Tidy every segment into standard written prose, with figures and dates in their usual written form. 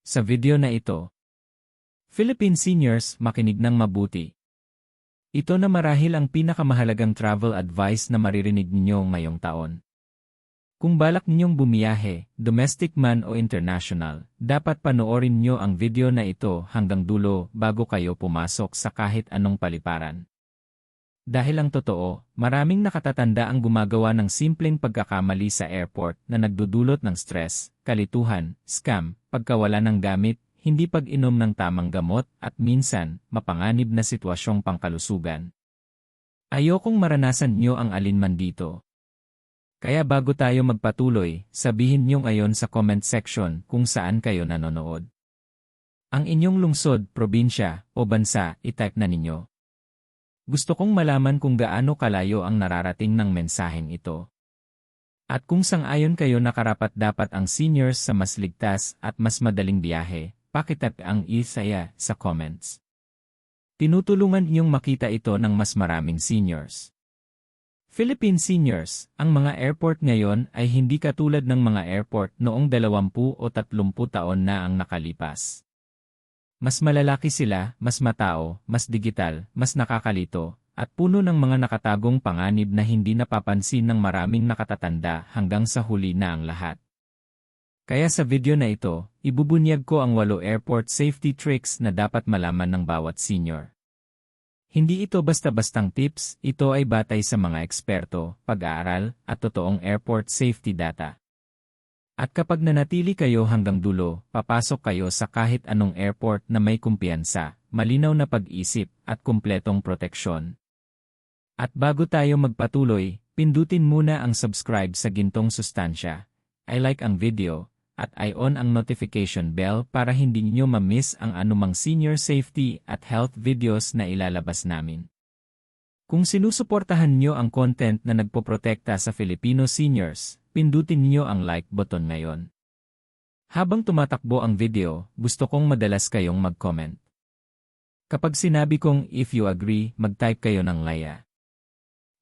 Sa video na ito, Philippine seniors, makinig ng mabuti. Ito na marahil ang pinakamahalagang travel advice na maririnig ninyo ngayong taon. Kung balak ninyong bumiyahe, domestic man o international, dapat panoorin nyo ang video na ito hanggang dulo bago kayo pumasok sa kahit anong paliparan. Dahil ang totoo, maraming nakatatanda ang gumagawa ng simpleng pagkakamali sa airport na nagdudulot ng stress, kalituhan, scam, pagkawala ng gamit, hindi pag-inom ng tamang gamot at minsan, mapanganib na sitwasyong pangkalusugan. Ayokong maranasan nyo ang alinman dito. Kaya bago tayo magpatuloy, sabihin nyo ngayon sa comment section kung saan kayo nanonood. Ang inyong lungsod, probinsya, o bansa, itype na ninyo. Gusto kong malaman kung gaano kalayo ang nararating ng mensaheng ito. At kung sang-ayon kayo na karapat-dapat ang seniors sa mas ligtas at mas madaling biyahe, pakitype ang isaya sa comments. Tinutulungan niyong makita ito ng mas maraming seniors. Philippine seniors, ang mga airport ngayon ay hindi katulad ng mga airport noong 20 o 30 taon na ang nakalipas. Mas malalaki sila, mas matao, mas digital, mas nakakalito, at puno ng mga nakatagong panganib na hindi napapansin ng maraming nakatatanda hanggang sa huli na ang lahat. Kaya sa video na ito, ibubunyag ko ang 8 airport safety tricks na dapat malaman ng bawat senior. Hindi ito basta-bastang tips, ito ay batay sa mga eksperto, pag-aaral, at totoong airport safety data. At kapag nanatili kayo hanggang dulo, papasok kayo sa kahit anong airport na may kumpiyansa, malinaw na pag-isip, at kumpletong proteksyon. At bago tayo magpatuloy, pindutin muna ang subscribe sa gintong sustansya, i-like ang video, at i-on ang notification bell para hindi niyo ma-miss ang anumang senior safety at health videos na ilalabas namin. Kung sinusuportahan niyo ang content na nagpoprotekta sa Filipino seniors, pindutin niyo ang like button ngayon. Habang tumatakbo ang video, gusto kong madalas kayong mag-comment. Kapag sinabi kong if you agree, mag-type kayo ng laya.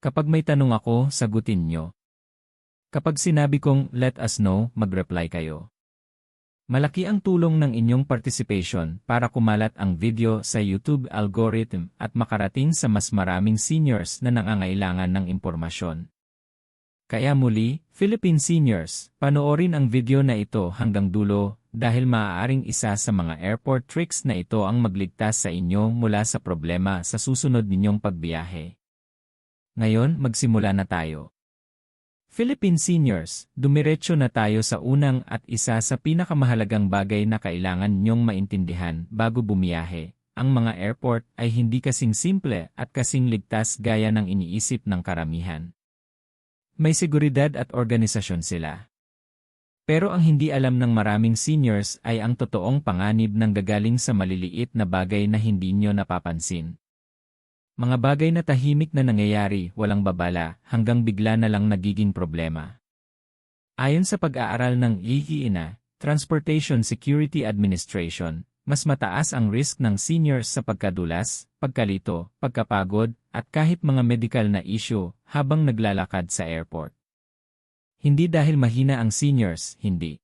Kapag may tanong ako, sagutin niyo. Kapag sinabi kong let us know, mag-reply kayo. Malaki ang tulong ng inyong participation para kumalat ang video sa YouTube algorithm at makarating sa mas maraming seniors na nangangailangan ng impormasyon. Kaya muli, Philippine seniors, panoorin ang video na ito hanggang dulo dahil maaaring isa sa mga airport tricks na ito ang magligtas sa inyo mula sa problema sa susunod ninyong pagbiyahe. Ngayon, magsimula na tayo. Philippine seniors, dumiretso na tayo sa unang at isa sa pinakamahalagang bagay na kailangan ninyong maintindihan bago bumiyahe. Ang mga airport ay hindi kasing simple at kasing ligtas gaya ng iniisip ng karamihan. May seguridad at organisasyon sila. Pero ang hindi alam ng maraming seniors ay ang totoong panganib ng gagaling sa maliliit na bagay na hindi nyo napapansin. Mga bagay na tahimik na nangyayari, walang babala, hanggang bigla na lang nagiging problema. Ayon sa pag-aaral ng IINA, Transportation Security Administration, mas mataas ang risk ng seniors sa pagkadulas, pagkalito, pagkapagod, at kahit mga medical na issue habang naglalakad sa airport. Hindi dahil mahina ang seniors, hindi.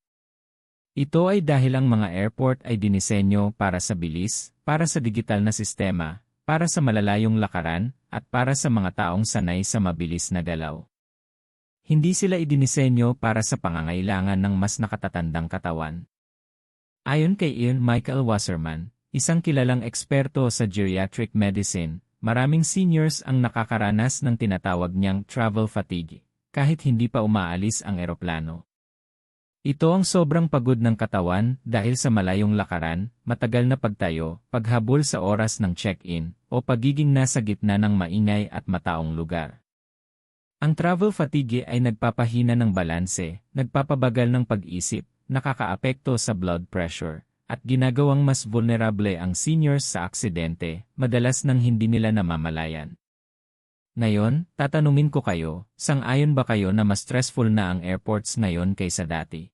Ito ay dahil ang mga airport ay dinisenyo para sa bilis, para sa digital na sistema, para sa malalayong lakaran, at para sa mga taong sanay sa mabilis na galaw. Hindi sila idinisenyo para sa pangangailangan ng mas nakatatandang katawan. Ayon kay Ian Michael Wasserman, isang kilalang eksperto sa geriatric medicine, maraming seniors ang nakakaranas ng tinatawag niyang travel fatigue, kahit hindi pa umaalis ang eroplano. Ito ang sobrang pagod ng katawan dahil sa malayong lakaran, matagal na pagtayo, paghabol sa oras ng check-in, o pagiging nasa gitna ng maingay at mataong lugar. Ang travel fatigue ay nagpapahina ng balanse, nagpapabagal ng pag-isip, nakakaapekto sa blood pressure, at ginagawang mas vulnerable ang seniors sa aksidente, madalas nang hindi nila namamalayan. Ngayon, tatanungin ko kayo, sang-ayon ba kayo na mas stressful na ang airports ngayon kaysa dati?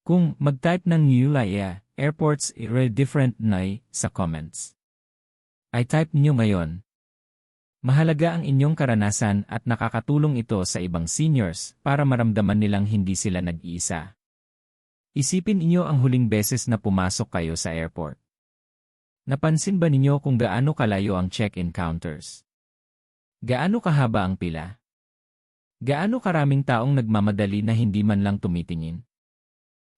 Kung mag-type ng Nulaya, airports different na sa comments. I-type niyo ngayon. Mahalaga ang inyong karanasan at nakakatulong ito sa ibang seniors para maramdaman nilang hindi sila nag-iisa. Isipin inyo ang huling beses na pumasok kayo sa airport. Napansin ba ninyo kung gaano kalayo ang check-in counters? Gaano kahaba ang pila? Gaano karaming taong nagmamadali na hindi man lang tumitingin?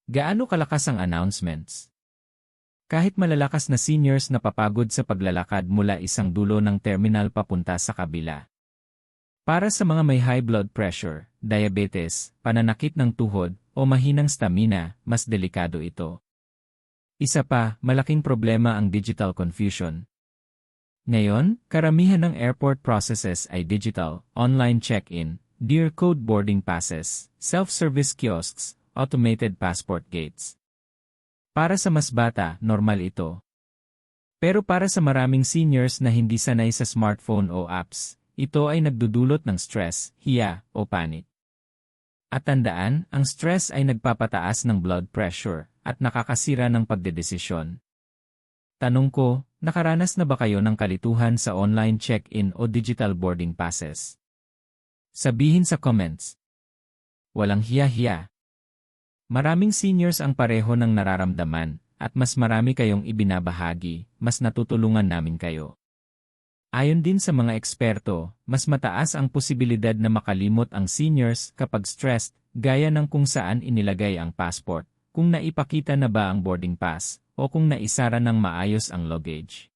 Gaano kalakas ang announcements? Kahit malalakas na seniors na papagod sa paglalakad mula isang dulo ng terminal papunta sa kabila. Para sa mga may high blood pressure, diabetes, pananakit ng tuhod, o mahinang stamina, mas delikado ito. Isa pa, malaking problema ang digital confusion. Ngayon, karamihan ng airport processes ay digital, online check-in, Dear Code boarding passes, self-service kiosks, automated passport gates. Para sa mas bata, normal ito. Pero para sa maraming seniors na hindi sanay sa smartphone o apps, ito ay nagdudulot ng stress, hiya, o panic. At tandaan, ang stress ay nagpapataas ng blood pressure at nakakasira ng pagdedesisyon. Tanong ko, nakaranas na ba kayo ng kalituhan sa online check-in o digital boarding passes? Sabihin sa comments. Walang hiya-hiya. Maraming seniors ang pareho ng nararamdaman, at mas marami kayong ibinabahagi, mas natutulungan namin kayo. Ayon din sa mga eksperto, mas mataas ang posibilidad na makalimot ang seniors kapag stressed, gaya ng kung saan inilagay ang passport, kung naipakita na ba ang boarding pass, o kung naisara ng maayos ang luggage.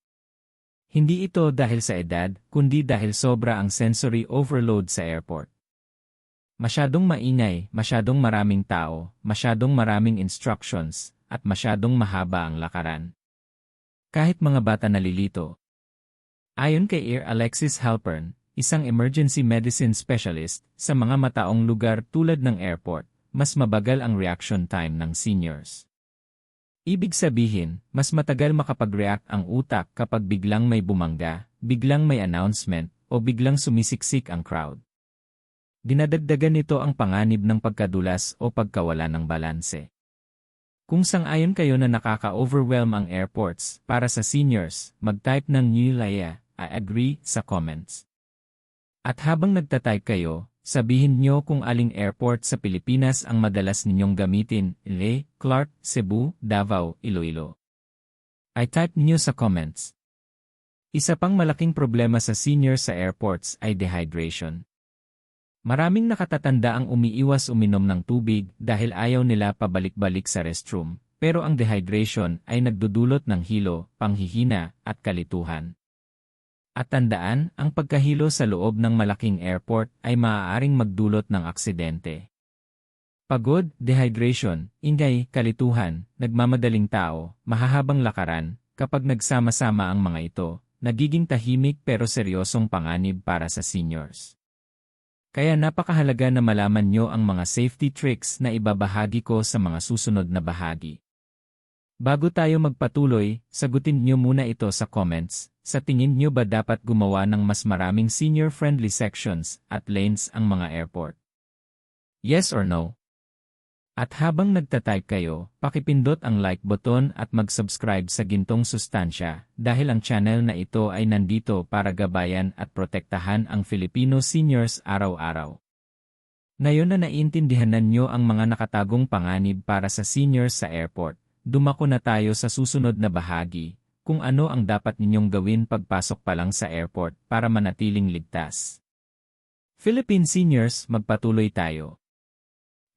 Hindi ito dahil sa edad, kundi dahil sobra ang sensory overload sa airport. Masyadong maingay, masyadong maraming tao, masyadong maraming instructions, at masyadong mahaba ang lakaran. Kahit mga bata nalilito. Ayon kay Air Alexis Halpern, isang emergency medicine specialist, sa mga mataong lugar tulad ng airport, mas mabagal ang reaction time ng seniors. Ibig sabihin, mas matagal makapag-react ang utak kapag biglang may bumangga, biglang may announcement, o biglang sumisiksik ang crowd. Dinadagdagan nito ang panganib ng pagkadulas o pagkawala ng balanse. Kung sang-ayon kayo na nakaka-overwhelm ang airports para sa seniors, mag-type ng Nilaya, I agree sa comments. At habang nagtatype kayo, sabihin nyo kung aling airport sa Pilipinas ang madalas ninyong gamitin, Clark, Cebu, Davao, Iloilo. I type nyo sa comments. Isa pang malaking problema sa seniors sa airports ay dehydration. Maraming nakatatanda ang umiiwas uminom ng tubig dahil ayaw nila pabalik-balik sa restroom, pero ang dehydration ay nagdudulot ng hilo, panghihina, at kalituhan. At tandaan, ang pagkahilo sa loob ng malaking airport ay maaaring magdulot ng aksidente. Pagod, dehydration, ingay, kalituhan, nagmamadaling tao, mahahabang lakaran, kapag nagsama-sama ang mga ito, nagiging tahimik pero seryosong panganib para sa seniors. Kaya napakahalaga na malaman nyo ang mga safety tricks na ibabahagi ko sa mga susunod na bahagi. Bago tayo magpatuloy, sagutin nyo muna ito sa comments. Sa tingin nyo ba dapat gumawa ng mas maraming senior-friendly sections at lanes ang mga airport? Yes or no? At habang nagtatype kayo, pakipindot ang like button at mag-subscribe sa Gintong Sustansya dahil ang channel na ito ay nandito para gabayan at protektahan ang Filipino seniors araw-araw. Ngayon na naiintindihan nyo ang mga nakatagong panganib para sa seniors sa airport, dumako na tayo sa susunod na bahagi, kung ano ang dapat ninyong gawin pagpasok pa lang sa airport para manatiling ligtas. Philippine seniors, magpatuloy tayo.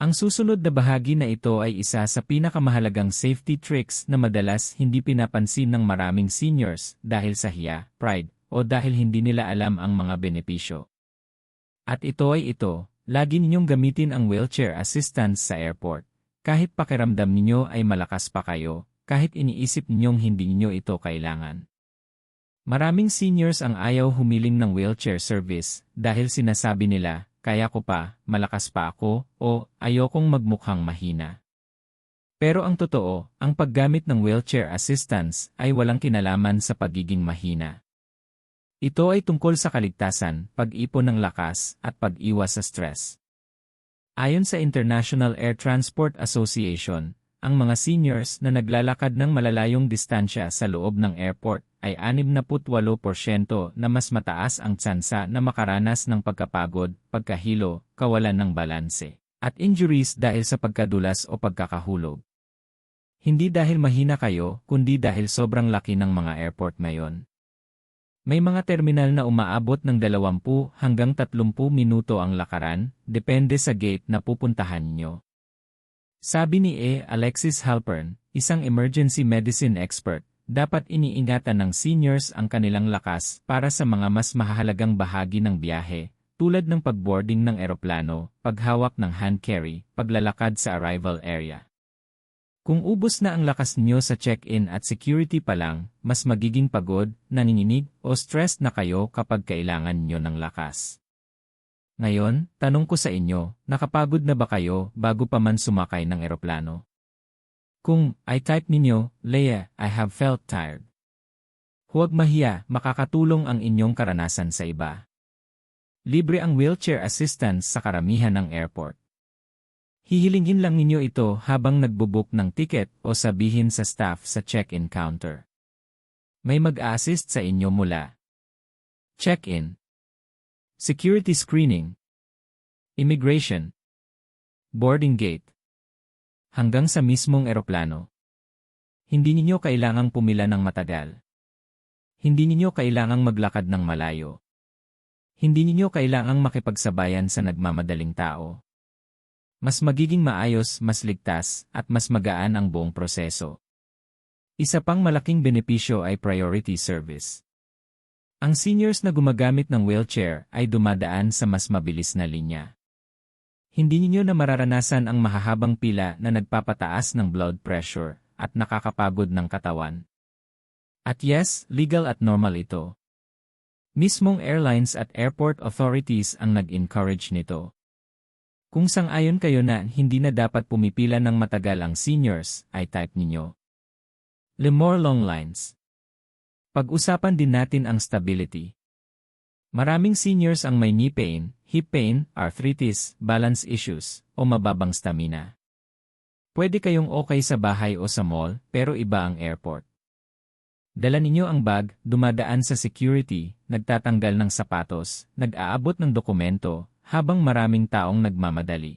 Ang susunod na bahagi na ito ay isa sa pinakamahalagang safety tricks na madalas hindi pinapansin ng maraming seniors dahil sa hiya, pride, o dahil hindi nila alam ang mga benepisyo. At ito ay ito, lagi ninyong gamitin ang wheelchair assistance sa airport. Kahit pakiramdam ninyo ay malakas pa kayo, kahit iniisip ninyong hindi niyo ito kailangan. Maraming seniors ang ayaw humiling ng wheelchair service dahil sinasabi nila, kaya ko pa, malakas pa ako, o ayokong magmukhang mahina. Pero ang totoo, ang paggamit ng wheelchair assistance ay walang kinalaman sa pagiging mahina. Ito ay tungkol sa kaligtasan, pag-ipon ng lakas, at pag-iwas sa stress. Ayon sa International Air Transport Association, ang mga seniors na naglalakad ng malalayong distansya sa loob ng airport ay 68% na mas mataas ang tsansa na makaranas ng pagkapagod, pagkahilo, kawalan ng balanse, at injuries dahil sa pagkadulas o pagkakahulog. Hindi dahil mahina kayo, kundi dahil sobrang laki ng mga airport ngayon. May mga terminal na umaabot ng 20 hanggang 30 minuto ang lakaran, depende sa gate na pupuntahan nyo. Sabi ni Alexis Halpern, isang emergency medicine expert, dapat iniingatan ng seniors ang kanilang lakas para sa mga mas mahahalagang bahagi ng biyahe, tulad ng pagboarding ng eroplano, paghawak ng hand carry, paglalakad sa arrival area. Kung ubos na ang lakas nyo sa check-in at security pa lang, mas magiging pagod, nanginginig, o stressed na kayo kapag kailangan nyo ng lakas. Ngayon, tanong ko sa inyo, nakapagod na ba kayo bago pa man sumakay ng eroplano? Kung I-type ninyo, Leia, I have felt tired. Huwag mahiya, makakatulong ang inyong karanasan sa iba. Libre ang wheelchair assistance sa karamihan ng airport. Hihilingin lang ninyo ito habang nagbo-book ng ticket o sabihin sa staff sa check-in counter. May mag-a-assist sa inyo mula check-in, security screening, immigration, boarding gate, hanggang sa mismong eroplano. Hindi ninyo kailangang pumila ng matagal. Hindi ninyo kailangang maglakad ng malayo. Hindi ninyo kailangang makipagsabayan sa nagmamadaling tao. Mas magiging maayos, mas ligtas, at mas magaan ang buong proseso. Isa pang malaking benepisyo ay priority service. Ang seniors na gumagamit ng wheelchair ay dumadaan sa mas mabilis na linya. Hindi ninyo na mararanasan ang mahahabang pila na nagpapataas ng blood pressure at nakakapagod ng katawan. At yes, legal at normal ito. Mismong airlines at airport authorities ang nag-encourage nito. Kung sang-ayon kayo na hindi na dapat pumipila ng matagal ang seniors, ay type ninyo. Lemore long lines. Pag-usapan din natin ang stability. Maraming seniors ang may knee pain, hip pain, arthritis, balance issues, o mababang stamina. Pwede kayong okay sa bahay o sa mall, pero iba ang airport. Dala ninyo ang bag, dumadaan sa security, nagtatanggal ng sapatos, nag-aabot ng dokumento, habang maraming taong nagmamadali.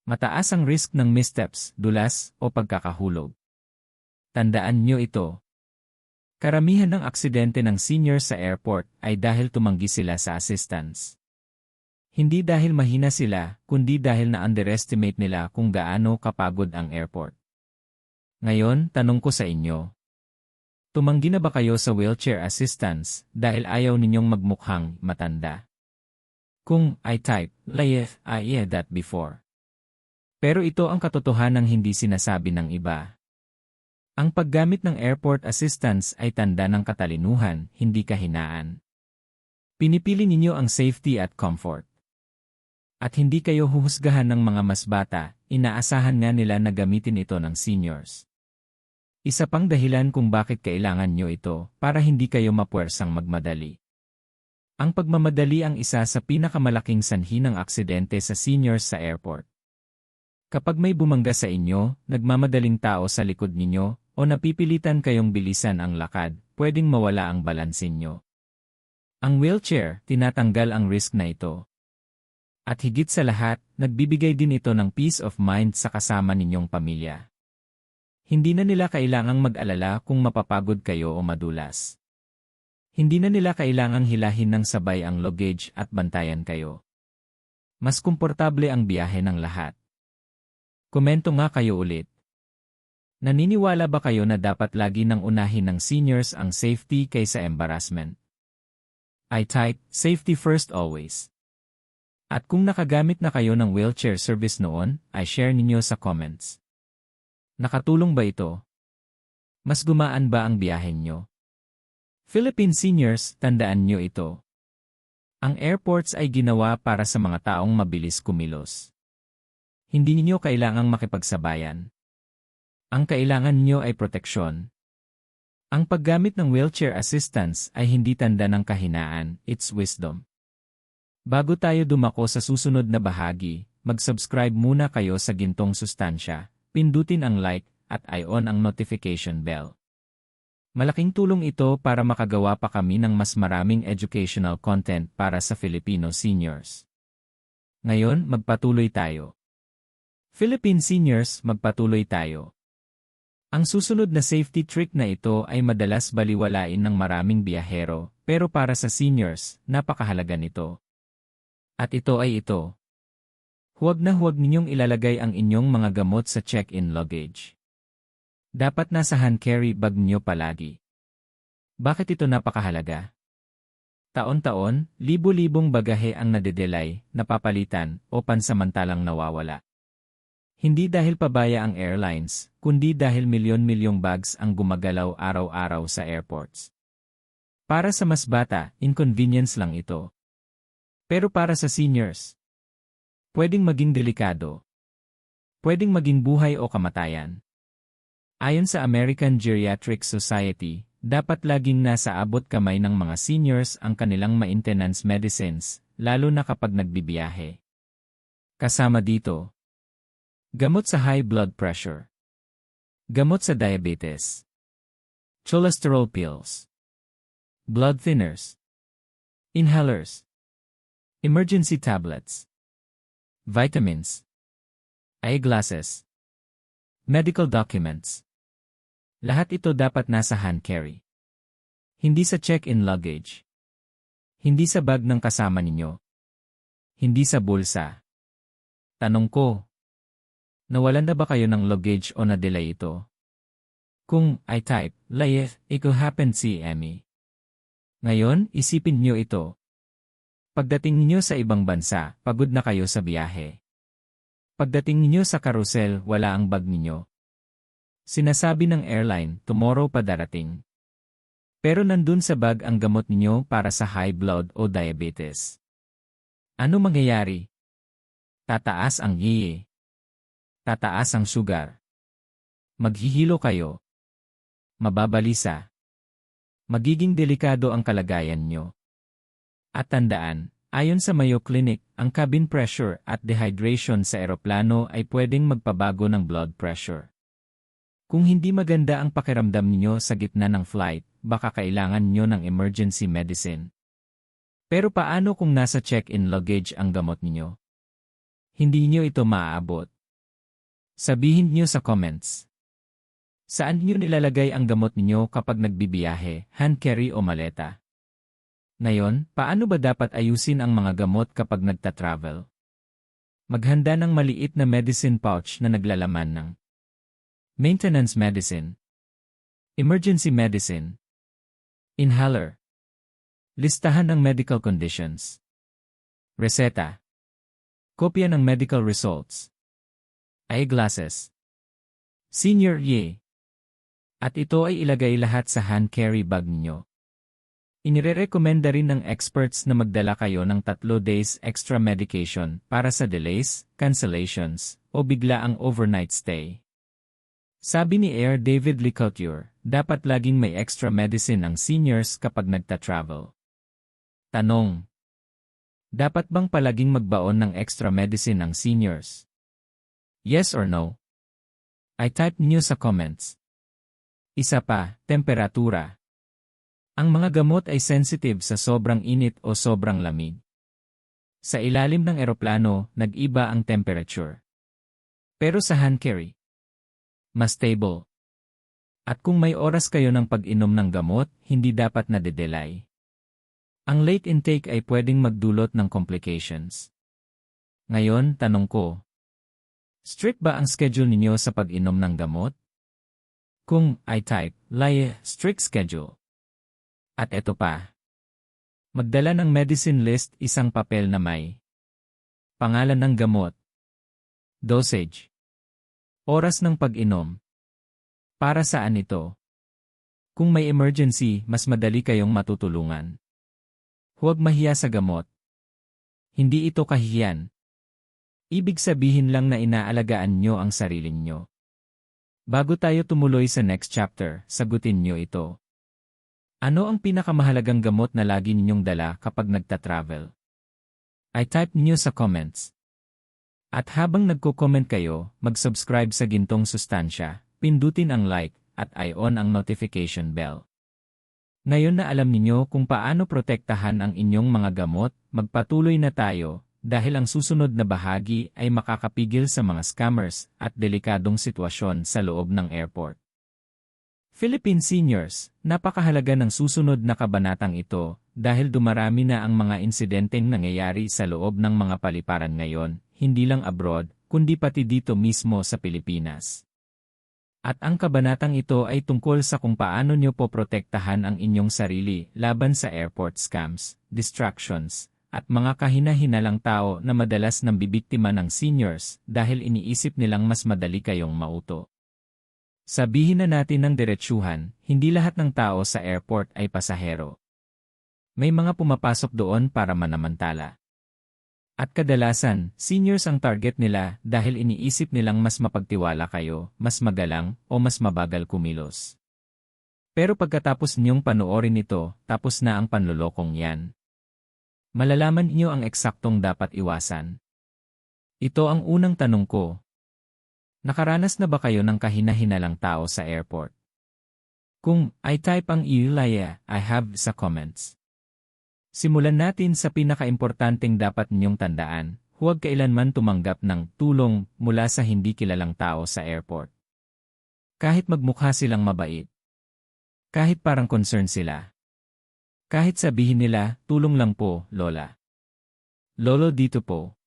Mataas ang risk ng missteps, dulas, o pagkakahulog. Tandaan nyo ito. Karamihan ng aksidente ng seniors sa airport ay dahil tumanggi sila sa assistance. Hindi dahil mahina sila, kundi dahil na-underestimate nila kung gaano kapagod ang airport. Ngayon, tanong ko sa inyo. Tumanggi na ba kayo sa wheelchair assistance dahil ayaw ninyong magmukhang matanda? Kung I-type, Leia, I that before. Pero ito ang katotohanang hindi sinasabi ng iba. Ang paggamit ng airport assistance ay tanda ng katalinuhan, hindi kahinaan. Pinipili ninyo ang safety at comfort. At hindi kayo huhusgahan ng mga mas bata, inaasahan nga nila na gamitin ito ng seniors. Isa pang dahilan kung bakit kailangan nyo ito, para hindi kayo mapuwersang magmadali. Ang pagmamadali ang isa sa pinakamalaking sanhi ng aksidente sa seniors sa airport. Kapag may bumangga sa inyo, nagmamadaling tao sa likod ninyo, o napipilitan kayong bilisan ang lakad, pwedeng mawala ang balansin nyo. Ang wheelchair, tinatanggal ang risk na ito. At higit sa lahat, nagbibigay din ito ng peace of mind sa kasama ninyong pamilya. Hindi na nila kailangang mag-alala kung mapapagod kayo o madulas. Hindi na nila kailangang hilahin ng sabay ang luggage at bantayan kayo. Mas komportable ang biyahe ng lahat. Komento nga kayo ulit. Naniniwala ba kayo na dapat lagi nang unahin ng seniors ang safety kaysa embarrassment? I type, safety first always. At kung nakagamit na kayo ng wheelchair service noon, ay share ninyo sa comments. Nakatulong ba ito? Mas gumaan ba ang biyahe nyo? Philippine seniors, tandaan nyo ito. Ang airports ay ginawa para sa mga taong mabilis kumilos. Hindi ninyo kailangang makipagsabayan. Ang kailangan nyo ay proteksyon. Ang paggamit ng wheelchair assistance ay hindi tanda ng kahinaan, it's wisdom. Bago tayo dumako sa susunod na bahagi, mag-subscribe muna kayo sa Gintong Sustansya, pindutin ang like, at i-on ang notification bell. Malaking tulong ito para makagawa pa kami ng mas maraming educational content para sa Filipino seniors. Ngayon, magpatuloy tayo. Philippine seniors, magpatuloy tayo. Ang susunod na safety trick na ito ay madalas baliwalain ng maraming biyahero, pero para sa seniors, napakahalaga nito. At ito ay ito. Huwag na huwag ninyong ilalagay ang inyong mga gamot sa check-in luggage. Dapat nasa hand carry bag niyo palagi. Bakit ito napakahalaga? Taon-taon, libo-libong bagahe ang nadedelay, napapalitan, o pansamantalang nawawala. Hindi dahil pabaya ang airlines, kundi dahil milyon-milyong bags ang gumagalaw araw-araw sa airports. Para sa mas bata, inconvenience lang ito. Pero para sa seniors, pwedeng maging delikado. Pwedeng maging buhay o kamatayan. Ayon sa American Geriatric Society, dapat laging nasa abot kamay ng mga seniors ang kanilang maintenance medicines, lalo na kapag nagbibiyahe. Kasama dito, gamot sa high blood pressure, gamot sa diabetes, cholesterol pills, blood thinners, inhalers, emergency tablets, vitamins, eyeglasses, medical documents. Lahat ito dapat nasa hand carry. Hindi sa check-in luggage. Hindi sa bag ng kasama ninyo. Hindi sa bulsa. Tanong ko, nawalan na ba kayo ng luggage o na-delay ito? Kung I type, life, it could happen si Emmy. Ngayon, isipin niyo ito. Pagdating niyo sa ibang bansa, pagod na kayo sa biyahe. Pagdating niyo sa carousel, wala ang bag ninyo. Sinasabi ng airline, tomorrow pa darating. Pero nandun sa bag ang gamot ninyo para sa high blood o diabetes. Ano mangyayari? Tataas ang iye. Tataas ang sugar. Maghihilo kayo. Mababalisa. Magiging delikado ang kalagayan nyo. At tandaan, ayon sa Mayo Clinic, ang cabin pressure at dehydration sa eroplano ay pwedeng magpabago ng blood pressure. Kung hindi maganda ang pakiramdam niyo sa gitna ng flight, baka kailangan niyo ng emergency medicine. Pero paano kung nasa check-in luggage ang gamot niyo? Hindi niyo ito maaabot. Sabihin niyo sa comments. Saan niyo nilalagay ang gamot niyo kapag nagbibiyahe, hand carry o maleta? Ngayon, paano ba dapat ayusin ang mga gamot kapag nagta-travel? Maghanda ng maliit na medicine pouch na naglalaman ng maintenance medicine, emergency medicine, inhaler, listahan ng medical conditions, reseta, kopya ng medical results, eyeglasses, senior year. At ito ay ilagay lahat sa hand carry bag niyo. Inirerekomenda rin ng experts na magdala kayo ng 3 days extra medication para sa delays, cancellations, o biglaang overnight stay. Sabi ni Air David Licouture, dapat laging may extra medicine ang seniors kapag nagta-travel. Tanong: dapat bang palaging magbaon ng extra medicine ang seniors? Yes or no? I type niyo sa comments. Isa pa, temperatura. Ang mga gamot ay sensitive sa sobrang init o sobrang lamig. Sa ilalim ng eroplano, nag-iba ang temperature. Pero sa hand carry, mas stable. At kung may oras kayo ng pag-inom ng gamot, hindi dapat nade-delay. Ang late intake ay pwedeng magdulot ng complications. Ngayon, tanong ko, strict ba ang schedule ninyo sa pag-inom ng gamot? Kung I type, strict schedule. At eto pa. Magdala ng medicine list, isang papel na may pangalan ng gamot, dosage, oras ng pag-inom. Para saan ito? Kung may emergency, mas madali kayong matutulungan. Huwag mahiya sa gamot. Hindi ito kahihiyan. Ibig sabihin lang na inaalagaan nyo ang sarili nyo. Bago tayo tumuloy sa next chapter, sagutin nyo ito. Ano ang pinakamahalagang gamot na lagi ninyong dala kapag nagta-travel? I type nyo sa comments. At habang nagko-comment kayo, mag-subscribe sa Gintong Sustansya, pindutin ang like, at i-on ang notification bell. Ngayon na alam ninyo kung paano protektahan ang inyong mga gamot, magpatuloy na tayo, dahil ang susunod na bahagi ay makakapigil sa mga scammers at delikadong sitwasyon sa loob ng airport. Philippine seniors, napakahalaga ng susunod na kabanatang ito dahil dumarami na ang mga insidenteng nangyayari sa loob ng mga paliparan ngayon, hindi lang abroad, kundi pati dito mismo sa Pilipinas. At ang kabanatang ito ay tungkol sa kung paano nyo poprotektahan ang inyong sarili laban sa airport scams, distractions, at mga kahina-hinalang tao na madalas nang bibiktima ng seniors dahil iniisip nilang mas madali kayong mauto. Sabihin na natin ng diretsuhan, hindi lahat ng tao sa airport ay pasahero. May mga pumapasok doon para manamantala. At kadalasan, seniors ang target nila dahil iniisip nilang mas mapagtiwala kayo, mas magalang, o mas mabagal kumilos. Pero pagkatapos niyong panoorin ito, tapos na ang panlolokong yan. Malalaman niyo ang eksaktong dapat iwasan. Ito ang unang tanong ko. Nakaranas na ba kayo ng kahina-hinalang tao sa airport? Kung I type ang I have sa comments. Simulan natin sa pinakaimportanteng dapat ninyong tandaan, huwag kailanman tumanggap ng tulong mula sa hindi kilalang tao sa airport. Kahit magmukha silang mabait. Kahit parang concern sila. Kahit sabihin nila, tulong lang po, Lola. Lolo dito po.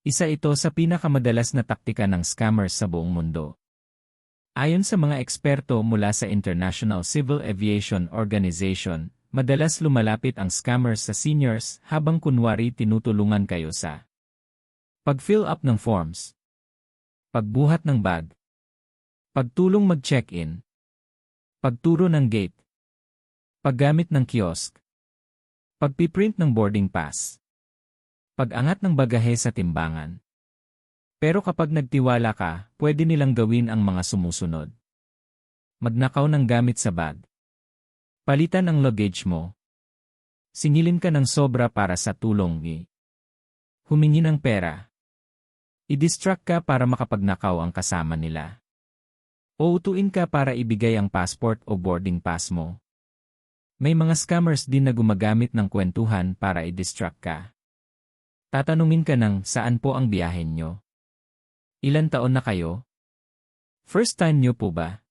Isa ito sa pinakamadalas na taktika ng scammers sa buong mundo. Ayon sa mga eksperto mula sa International Civil Aviation Organization, madalas lumalapit ang scammers sa seniors habang kunwari tinutulungan kayo sa pag-fill up ng forms, pagbuhat ng bag, pagtulong mag-check-in, pagturo ng gate, paggamit ng kiosk, pagpiprint ng boarding pass, pag-angat ng bagahe sa timbangan. Pero kapag nagtiwala ka, pwede nilang gawin ang mga sumusunod. Magnakaw ng gamit sa bag. Palitan ang luggage mo. Singilin ka ng sobra para sa tulong ni. Humingi ng pera. I-distract ka para makapagnakaw ang kasama nila. O utuin ka para ibigay ang passport o boarding pass mo. May mga scammers din na gumagamit ng kwentuhan para i-distract ka. Tatanungin ka ng saan po ang biyahe nyo? Ilan taon na kayo? First time nyo po ba?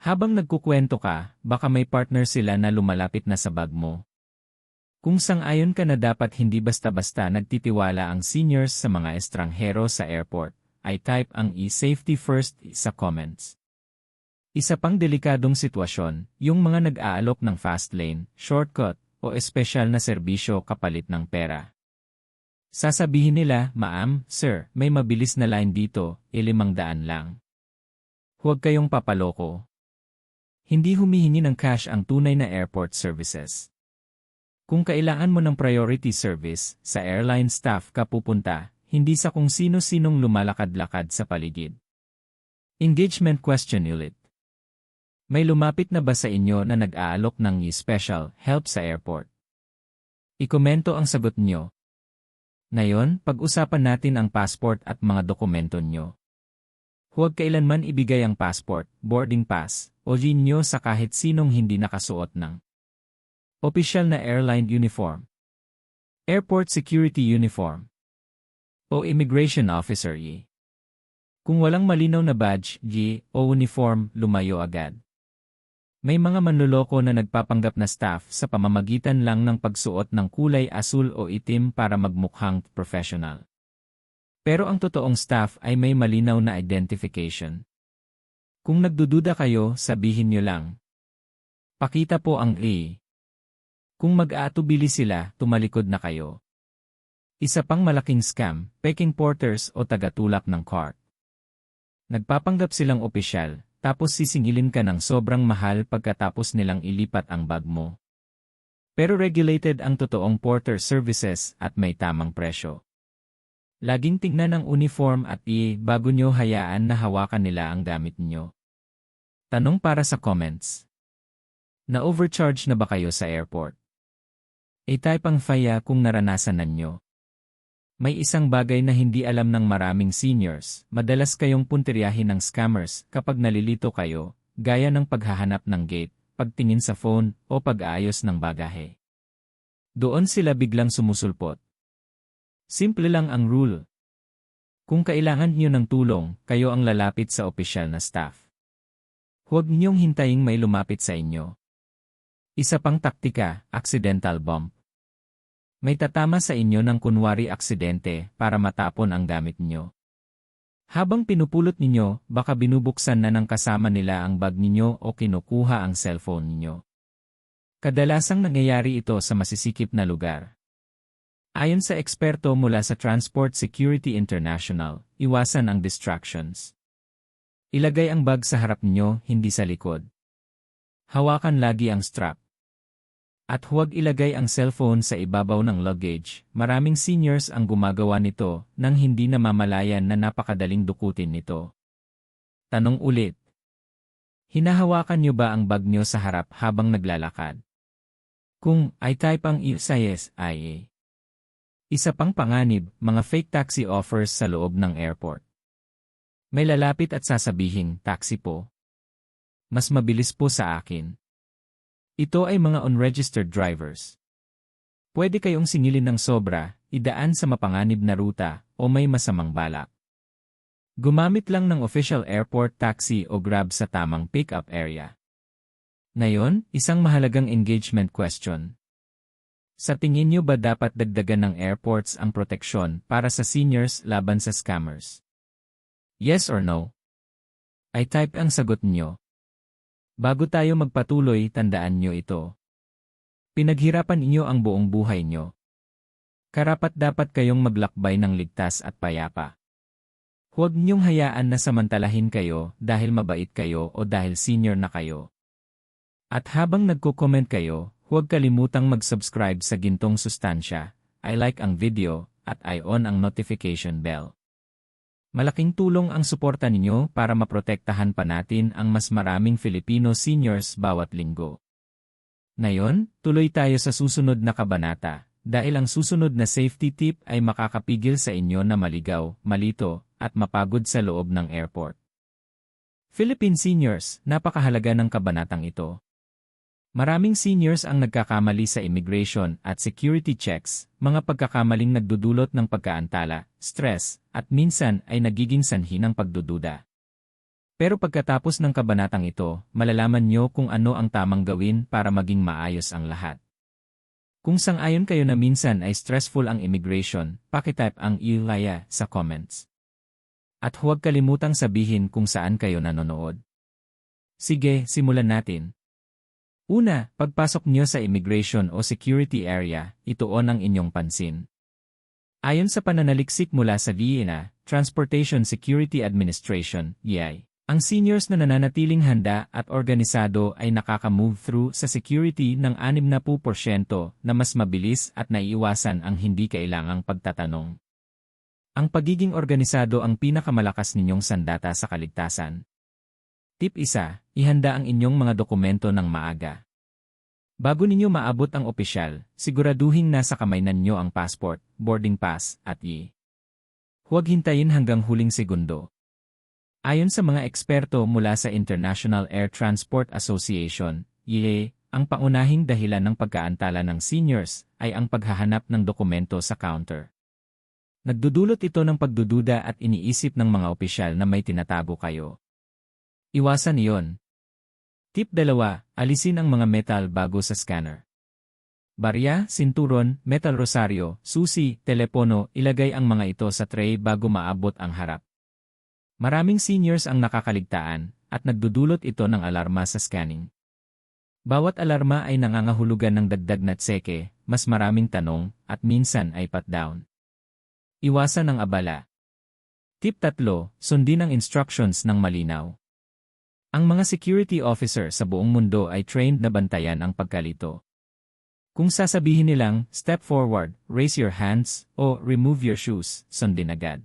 Habang nagkukwento ka, baka may partner sila na lumalapit na sa bag mo. Kung sang-ayon ka na dapat hindi basta-basta nagtitiwala ang seniors sa mga estranghero sa airport, ay type ang safety first sa comments. Isa pang delikadong sitwasyon, yung mga nag-aalok ng fast lane, shortcut, o espesyal na serbisyo kapalit ng pera. Sasabihin nila, Ma'am, Sir, may mabilis na line dito, 500 lang. Huwag kayong papaloko. Hindi humihingi ng cash ang tunay na airport services. Kung kailangan mo ng priority service, sa airline staff ka pupunta, hindi sa kung sino-sinong lumalakad-lakad sa paligid. Engagement question ulit. May lumapit na ba sa inyo na nag-aalok ng special help sa airport? Ikomento ang sagot nyo. Ngayon, pag-usapan natin ang passport at mga dokumento nyo. Huwag kailanman ibigay ang passport, boarding pass, o GIN nyo sa kahit sinong hindi nakasuot ng opisyal na airline uniform, airport security uniform, o immigration officer Kung walang malinaw na badge, o uniform, lumayo agad. May mga manloloko na nagpapanggap na staff sa pamamagitan lang ng pagsuot ng kulay asul o itim para magmukhang professional. Pero ang totoong staff ay may malinaw na identification. Kung nagdududa kayo, sabihin nyo lang. Pakita po ang Kung mag-aatubili sila, tumalikod na kayo. Isa pang malaking scam, peking porters o tagatulak ng cart. Nagpapanggap silang opisyal, tapos sisingilin ka ng sobrang mahal pagkatapos nilang ilipat ang bag mo. Pero regulated ang totoong porter services at may tamang presyo. Laging tingnan ang uniform at bago nyo hayaan na hawakan nila ang gamit nyo. Tanong para sa comments. Na-overcharge na ba kayo sa airport? I-type ang FAYA kung naranasan ninyo. May isang bagay na hindi alam ng maraming seniors, madalas kayong puntiryahin ng scammers kapag nalilito kayo, gaya ng paghahanap ng gate, pagtingin sa phone, o pag-aayos ng bagahe. Doon sila biglang sumusulpot. Simple lang ang rule. Kung kailangan niyo ng tulong, kayo ang lalapit sa opisyal na staff. Huwag niyong hintaying may lumapit sa inyo. Isa pang taktika, accidental bump. May tatama sa inyo ng kunwari aksidente para matapon ang gamit niyo. Habang pinupulot ninyo, baka binubuksan na ng kasama nila ang bag ninyo o kinukuha ang cellphone ninyo. Kadalasang nangyayari ito sa masisikip na lugar. Ayon sa eksperto mula sa Transport Security International, iwasan ang distractions. Ilagay ang bag sa harap ninyo, hindi sa likod. Hawakan lagi ang strap. At huwag ilagay ang cellphone sa ibabaw ng luggage. Maraming seniors ang gumagawa nito nang hindi namamalayan na napakadaling dukutin nito. Tanong ulit. Hinahawakan niyo ba ang bag niyo sa harap habang naglalakad? Kung ay type ang yes, ay. Isa pang panganib, mga fake taxi offers sa loob ng airport. May lalapit at sasabihin, taxi po. Mas mabilis po sa akin. Ito ay mga unregistered drivers. Pwede kayong singilin ng sobra, idaan sa mapanganib na ruta, o may masamang balak. Gumamit lang ng official airport taxi o Grab sa tamang pick-up area. Ngayon, isang mahalagang engagement question. Sa tingin niyo ba dapat dagdagan ng airports ang proteksyon para sa seniors laban sa scammers? Yes or no? Ay type ang sagot niyo. Bago tayo magpatuloy, tandaan niyo ito. Pinaghirapan niyo ang buong buhay niyo. Karapat-dapat kayong maglakbay ng ligtas at payapa. Huwag niyong hayaan na samantalahin kayo dahil mabait kayo o dahil senior na kayo. At habang nagko-comment kayo, huwag kalimutang mag-subscribe sa Gintong Sustansya, i-like ang video, at i-on ang notification bell. Malaking tulong ang suporta ninyo para maprotektahan pa natin ang mas maraming Filipino seniors bawat linggo. Ngayon, tuloy tayo sa susunod na kabanata, dahil ang susunod na safety tip ay makakapigil sa inyo na maligaw, malito, at mapagod sa loob ng airport. Philippine seniors, napakahalaga ng kabanatang ito. Maraming seniors ang nagkakamali sa immigration at security checks, mga pagkakamaling nagdudulot ng pagkaantala, stress, at minsan ay nagiging sanhi ng pagdududa. Pero pagkatapos ng kabanatang ito, malalaman nyo kung ano ang tamang gawin para maging maayos ang lahat. Kung sang-ayon kayo na minsan ay stressful ang immigration, pakitype ang ilaya sa comments. At huwag kalimutang sabihin kung saan kayo nanonood. Sige, simulan natin. Una, pagpasok niyo sa immigration o security area, ituon ang inyong pansin. Ayon sa pananaliksik mula sa DENA, Transportation Security Administration, (YEI), ang seniors na nananatiling handa at organisado ay nakaka-move through sa security ng 60% na mas mabilis at naiiwasan ang hindi kailangang pagtatanong. Ang pagiging organisado ang pinakamalakas ninyong sandata sa kaligtasan. Tip 1. Ihanda ang inyong mga dokumento ng maaga. Bago ninyo maabot ang opisyal, siguraduhin nasa kamay ninyo ang passport, boarding pass, at Huwag hintayin hanggang huling segundo. Ayon sa mga eksperto mula sa International Air Transport Association, (IATA), ang pangunahing dahilan ng pagkaantala ng seniors ay ang paghahanap ng dokumento sa counter. Nagdudulot ito ng pagdududa at iniisip ng mga opisyal na may tinatago kayo. Iwasan iyon. Tip 2. Alisin ang mga metal bago sa scanner. Barya, sinturon, metal rosaryo, susi, telepono, ilagay ang mga ito sa tray bago maabot ang harap. Maraming seniors ang nakakaligtaan, at nagdudulot ito ng alarma sa scanning. Bawat alarma ay nangangahulugan ng dagdag na tseke, mas maraming tanong, at minsan ay pat-down. Iwasan ang abala. Tip 3. Sundin ang instructions ng malinaw. Ang mga security officer sa buong mundo ay trained na bantayan ang pagkalito. Kung sasabihin nilang, step forward, raise your hands, o remove your shoes, sundin agad.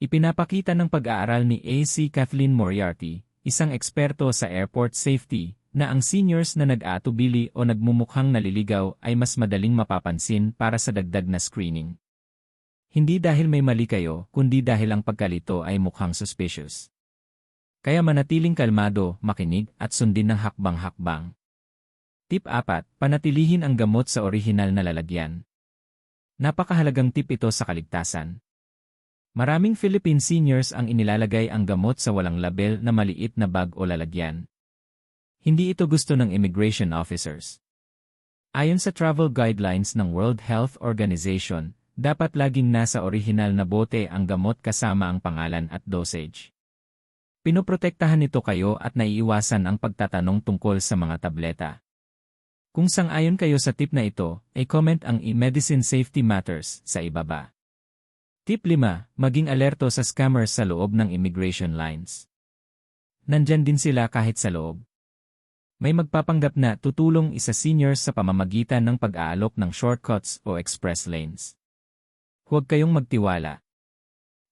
Ipinapakita ng pag-aaral ni AC Kathleen Moriarty, isang eksperto sa airport safety, na ang seniors na nag-aatubili o nagmumukhang naliligaw ay mas madaling mapapansin para sa dagdag na screening. Hindi dahil may mali kayo, kundi dahil ang pagkalito ay mukhang suspicious. Kaya manatiling kalmado, makinig, at sundin ng hakbang-hakbang. Tip 4. Panatilihin ang gamot sa orihinal na lalagyan. Napakahalagang tip ito sa kaligtasan. Maraming Philippine seniors ang inilalagay ang gamot sa walang label na maliit na bag o lalagyan. Hindi ito gusto ng immigration officers. Ayon sa travel guidelines ng World Health Organization, dapat laging nasa orihinal na bote ang gamot kasama ang pangalan at dosage. Pinoprotektahan nito kayo at naiiwasan ang pagtatanong tungkol sa mga tableta. Kung sang-ayon kayo sa tip na ito, i-comment ang e-medicine safety matters sa ibaba. Tip 5. Maging alerto sa scammers sa loob ng immigration lines. Nandyan din sila kahit sa loob. May magpapanggap na tutulong isa seniors sa pamamagitan ng pag-aalok ng shortcuts o express lanes. Huwag kayong magtiwala.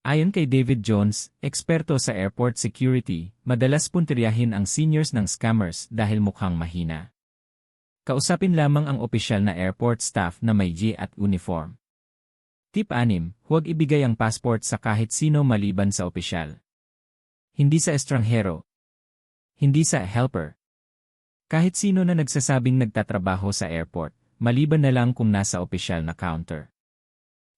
Ayon kay David Jones, eksperto sa airport security, madalas puntiryahin ang seniors ng scammers dahil mukhang mahina. Kausapin lamang ang opisyal na airport staff na may G at uniform. Tip 6. Huwag ibigay ang passport sa kahit sino maliban sa opisyal. Hindi sa estranghero. Hindi sa helper. Kahit sino na nagsasabing nagtatrabaho sa airport, maliban na lang kung nasa opisyal na counter.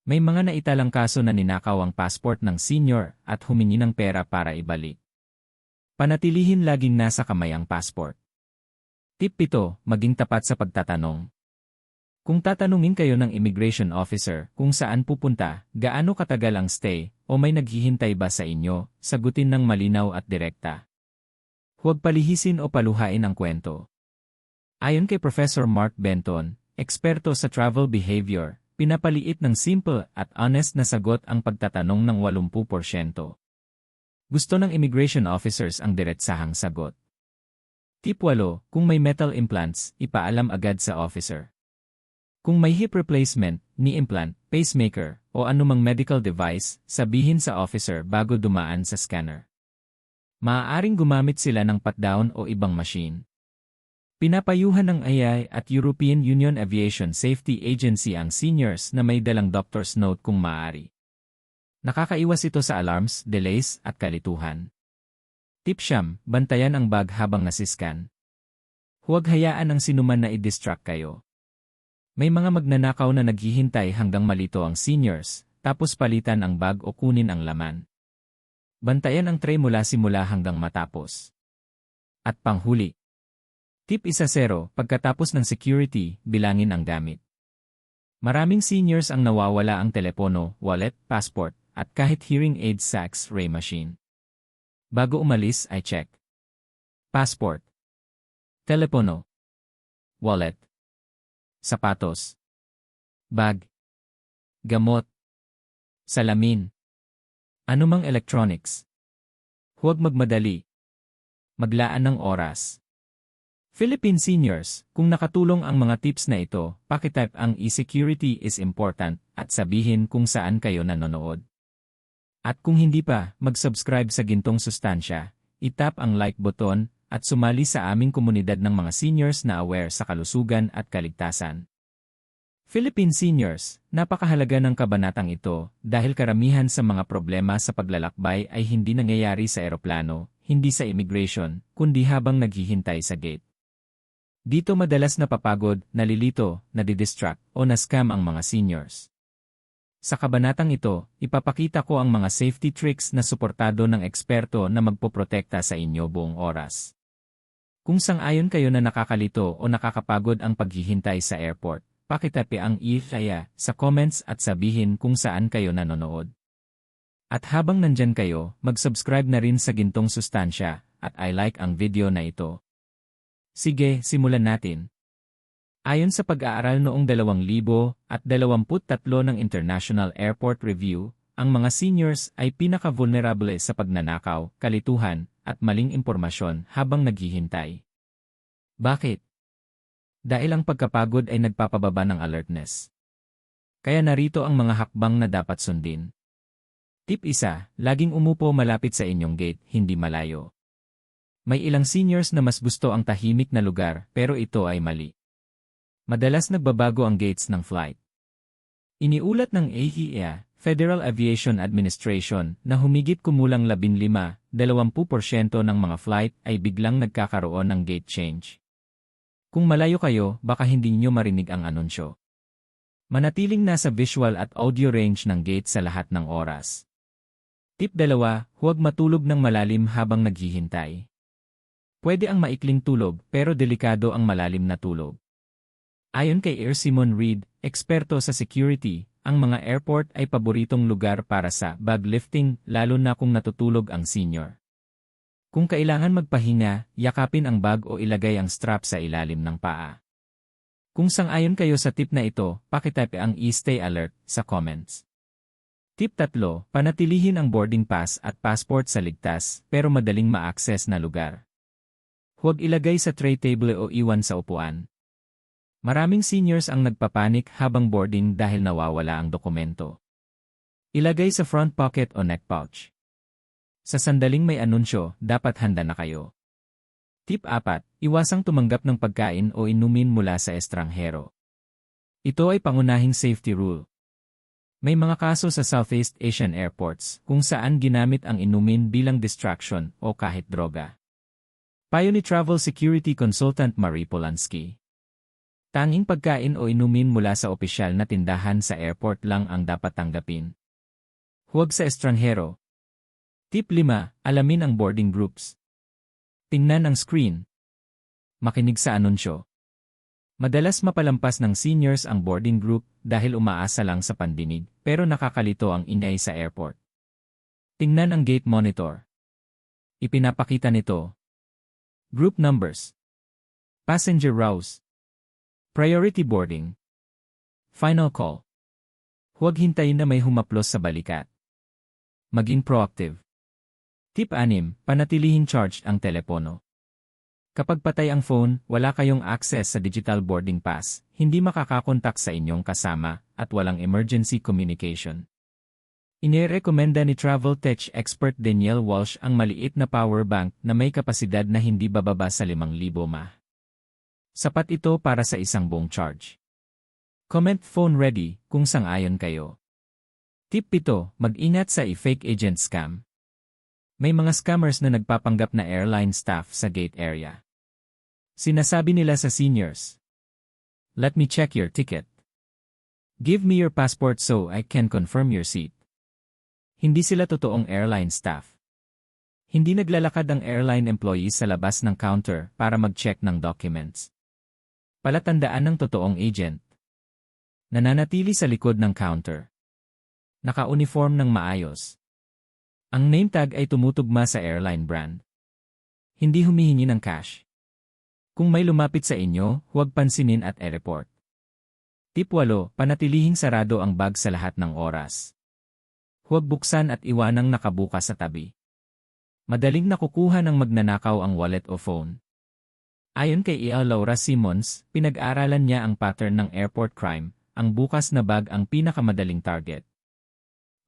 May mga naitalang kaso na ninakaw ang passport ng senior at humingi ng pera para ibalik. Panatilihin laging nasa kamay ang passport. Tip 7. Maging tapat sa pagtatanong. Kung tatanungin kayo ng immigration officer kung saan pupunta, gaano katagal ang stay, o may naghihintay ba sa inyo, sagutin ng malinaw at direkta. Huwag palihisin o paluhain ang kwento. Ayon kay Professor Mark Benton, eksperto sa travel behavior, pinapaliit ng simple at honest na sagot ang pagtatanong ng 80%. Gusto ng immigration officers ang diretsahang sagot. Tip 8. Kung may metal implants, ipaalam agad sa officer. Kung may hip replacement, knee implant, pacemaker, o anumang medical device, sabihin sa officer bago dumaan sa scanner. Maaaring gumamit sila ng pat-down o ibang machine. Pinapayuhan ng AI at European Union Aviation Safety Agency ang seniors na may dalang doctor's note kung maaari. Nakakaiwas ito sa alarms, delays, at kalituhan. Tip 9. Bantayan ang bag habang nasiscan. Huwag hayaan ang sinuman na i-distract kayo. May mga magnanakaw na naghihintay hanggang malito ang seniors, tapos palitan ang bag o kunin ang laman. Bantayan ang tray mula simula hanggang matapos. At panghuli. Tip 10. Pagkatapos ng security, bilangin ang gamit. Maraming seniors ang nawawala ang telepono, wallet, passport, at kahit hearing aid sa X-ray machine. Bago umalis ay check. Passport. Telepono. Wallet. Sapatos. Bag. Gamot. Salamin. Anumang electronics. Huwag magmadali. Maglaan ng oras. Philippine seniors, kung nakatulong ang mga tips na ito, pakitype ang e-security is important at sabihin kung saan kayo nanonood. At kung hindi pa, mag-subscribe sa Gintong Sustansya, itap ang like button, at sumali sa aming komunidad ng mga seniors na aware sa kalusugan at kaligtasan. Philippine seniors, napakahalaga ng kabanatang ito dahil karamihan sa mga problema sa paglalakbay ay hindi nangyayari sa eroplano, hindi sa immigration, kundi habang naghihintay sa gate. Dito madalas napapagod, nalilito, nadidistract, o na-scam ang mga seniors. Sa kabanatang ito, ipapakita ko ang mga safety tricks na suportado ng eksperto na magpoprotekta sa inyo buong oras. Kung sang-ayon kayo na nakakalito o nakakapagod ang paghihintay sa airport, pakitapi ang i-saya sa comments at sabihin kung saan kayo nanonood. At habang nandyan kayo, mag-subscribe na rin sa Gintong Sustansya at i-like ang video na ito. Sige, simulan natin. Ayon sa pag-aaral noong 2023 ng International Airport Review, ang mga seniors ay pinaka-vulnerable sa pagnanakaw, kalituhan, at maling impormasyon habang naghihintay. Bakit? Dahil ang pagkapagod ay nagpapababa ng alertness. Kaya narito ang mga hakbang na dapat sundin. Tip 1. Laging umupo malapit sa inyong gate, hindi malayo. May ilang seniors na mas gusto ang tahimik na lugar, pero ito ay mali. Madalas nagbabago ang gates ng flight. Iniulat ng AEA, Federal Aviation Administration, na humigit kumulang 15-20% ng mga flight ay biglang nagkakaroon ng gate change. Kung malayo kayo, baka hindi niyo marinig ang anunsyo. Manatiling nasa visual at audio range ng gate sa lahat ng oras. Tip 2, huwag matulog ng malalim habang naghihintay. Pwede ang maikling tulog pero delikado ang malalim na tulog. Ayon kay Air Simon Reed, eksperto sa security, ang mga airport ay paboritong lugar para sa bag lifting lalo na kung natutulog ang senior. Kung kailangan magpahinga, yakapin ang bag o ilagay ang strap sa ilalim ng paa. Kung sang-ayon kayo sa tip na ito, pakitype ang stay alert sa comments. Tip 3, panatilihin ang boarding pass at passport sa ligtas pero madaling ma-access na lugar. Huwag ilagay sa tray table o iwan sa upuan. Maraming seniors ang nagpapanik habang boarding dahil nawawala ang dokumento. Ilagay sa front pocket o neck pouch. Sa sandaling may anunsyo, dapat handa na kayo. Tip 4, iwasang tumanggap ng pagkain o inumin mula sa estranghero. Ito ay pangunahing safety rule. May mga kaso sa Southeast Asian airports kung saan ginamit ang inumin bilang distraction o kahit droga. Payo ni Travel Security Consultant Marie Polanski. Tanging pagkain o inumin mula sa opisyal na tindahan sa airport lang ang dapat tanggapin. Huwag sa estranghero. Tip 5, alamin ang boarding groups. Tingnan ang screen. Makinig sa anunsyo. Madalas mapalampas ng seniors ang boarding group dahil umaasa lang sa pandinig, pero nakakalito ang ingay sa airport. Tingnan ang gate monitor. Ipinapakita nito. Group numbers. Passenger rows. Priority boarding. Final call. Huwag hintayin na may humaplos sa balikat. Maging proactive. Tip 6, panatilihing charged ang telepono. Kapag patay ang phone, wala kayong access sa digital boarding pass, hindi makakakontak sa inyong kasama, at walang emergency communication. Inirekomenda ni travel tech expert Danielle Walsh ang maliit na power bank na may kapasidad na hindi bababa sa 5,000 mAh. Sapat ito para sa isang buong charge. Comment phone ready kung sang-ayon kayo. Tip 7, mag-ingat sa fake agent scam. May mga scammers na nagpapanggap na airline staff sa gate area. Sinasabi nila sa seniors, "Let me check your ticket. Give me your passport so I can confirm your seat." Hindi sila totoong airline staff. Hindi naglalakad ang airline employees sa labas ng counter para mag-check ng documents. Palatandaan ng totoong agent. Nananatili sa likod ng counter. Naka-uniform ng maayos. Ang name tag ay tumutugma sa airline brand. Hindi humihingi ng cash. Kung may lumapit sa inyo, huwag pansinin at e-report. Tip 8, panatilihing sarado ang bag sa lahat ng oras. Huwag buksan at iwanang nakabukas sa tabi. Madaling nakukuha ng magnanakaw ang wallet o phone. Ayon kay E.A. Laura Simmons, pinag-aralan niya ang pattern ng airport crime, ang bukas na bag ang pinakamadaling target.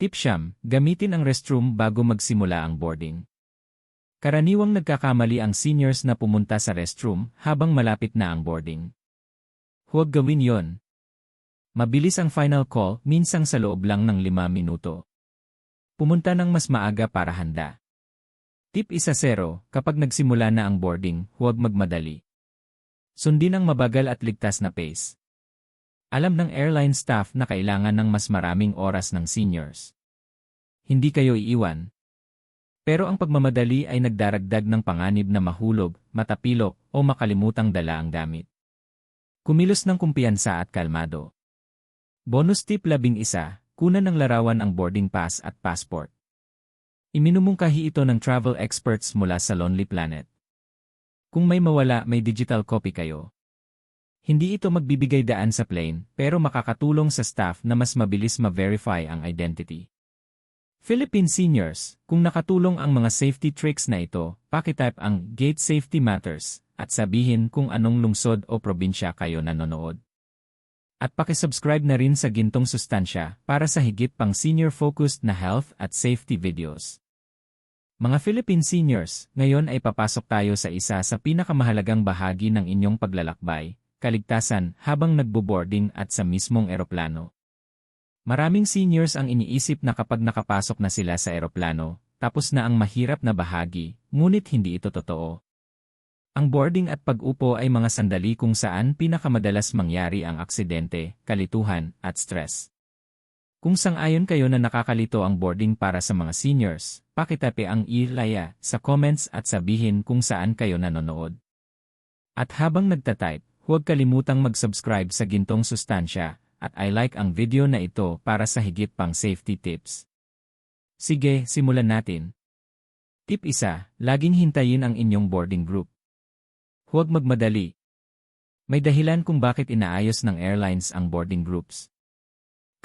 Tip 9, gamitin ang restroom bago magsimula ang boarding. Karaniwang nagkakamali ang seniors na pumunta sa restroom habang malapit na ang boarding. Huwag gawin yon. Mabilis ang final call, minsang sa loob lang ng 5 minuto. Pumunta ng mas maaga para handa. Tip 10, kapag nagsimula na ang boarding, huwag magmadali. Sundin ang mabagal at ligtas na pace. Alam ng airline staff na kailangan ng mas maraming oras ng seniors. Hindi kayo iiwan. Pero ang pagmamadali ay nagdaragdag ng panganib na mahulog, matapilok, o makalimutang dala ang gamit. Kumilos ng kumpiyansa at kalmado. Bonus tip 11, kunan ng larawan ang boarding pass at passport. Iminumungkahi ito ng travel experts mula sa Lonely Planet. Kung may mawala, may digital copy kayo. Hindi ito magbibigay daan sa plane, pero makakatulong sa staff na mas mabilis ma-verify ang identity. Philippine seniors, kung nakatulong ang mga safety tricks na ito, pakitype ang Gate Safety Matters at sabihin kung anong lungsod o probinsya kayo nanonood. At pakisubscribe na rin sa Gintong Sustansya para sa higit pang senior-focused na health at safety videos. Mga Philippine seniors, ngayon ay papasok tayo sa isa sa pinakamahalagang bahagi ng inyong paglalakbay, kaligtasan habang nagbo-boarding at sa mismong eroplano. Maraming seniors ang iniisip na kapag nakapasok na sila sa eroplano, tapos na ang mahirap na bahagi, ngunit hindi ito totoo. Ang boarding at pag-upo ay mga sandali kung saan pinakamadalas mangyari ang aksidente, kalituhan, at stress. Kung sang-ayon kayo na nakakalito ang boarding para sa mga seniors, pakitape ang i-laya sa comments at sabihin kung saan kayo nanonood. At habang nagtatype, huwag kalimutang mag-subscribe sa Gintong Sustansya at i-like ang video na ito para sa higit pang safety tips. Sige, simulan natin. Tip 1. Laging hintayin ang inyong boarding group. Huwag magmadali. May dahilan kung bakit inaayos ng airlines ang boarding groups.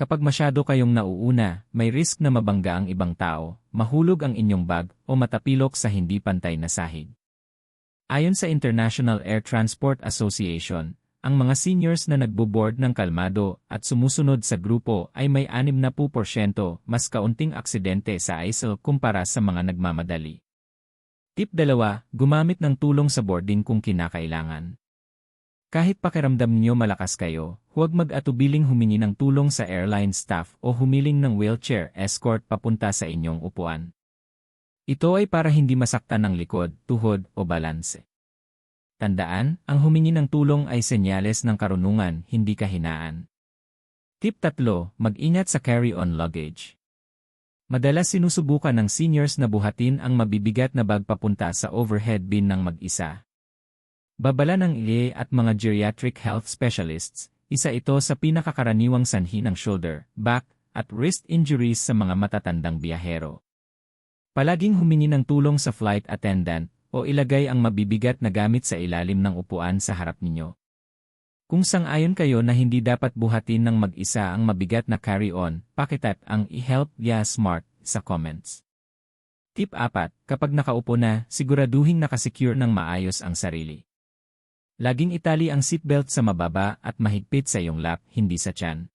Kapag masyado kayong nauuna, may risk na mabangga ang ibang tao, mahulog ang inyong bag, o matapilok sa hindi pantay na sahig. Ayon sa International Air Transport Association, ang mga seniors na nagbo-board ng kalmado at sumusunod sa grupo ay may 60% mas kaunting aksidente sa ISL kumpara sa mga nagmamadali. Tip 2. Gumamit ng tulong sa boarding kung kinakailangan. Kahit pakiramdam niyo malakas kayo, huwag mag-atubiling humingi ng tulong sa airline staff o humiling ng wheelchair escort papunta sa inyong upuan. Ito ay para hindi masaktan ng likod, tuhod o balanse. Tandaan, ang humingi ng tulong ay senyales ng karunungan, hindi kahinaan. Tip 3. Mag-ingat sa carry-on luggage. Madalas sinusubukan ng seniors na buhatin ang mabibigat na bag papunta sa overhead bin ng mag-isa. Babala ng IAA at mga geriatric health specialists, isa ito sa pinakakaraniwang sanhi ng shoulder, back, at wrist injuries sa mga matatandang biyahero. Palaging humingi ng tulong sa flight attendant o ilagay ang mabibigat na gamit sa ilalim ng upuan sa harap ninyo. Kung sang-ayon kayo na hindi dapat buhatin ng mag-isa ang mabigat na carry-on, pakitype ang i-help ya smart sa comments. Tip 4. Kapag nakaupo na, siguraduhin nakasecure ng maayos ang sarili. Laging itali ang seatbelt sa mababa at mahigpit sa iyong lap, hindi sa tiyan.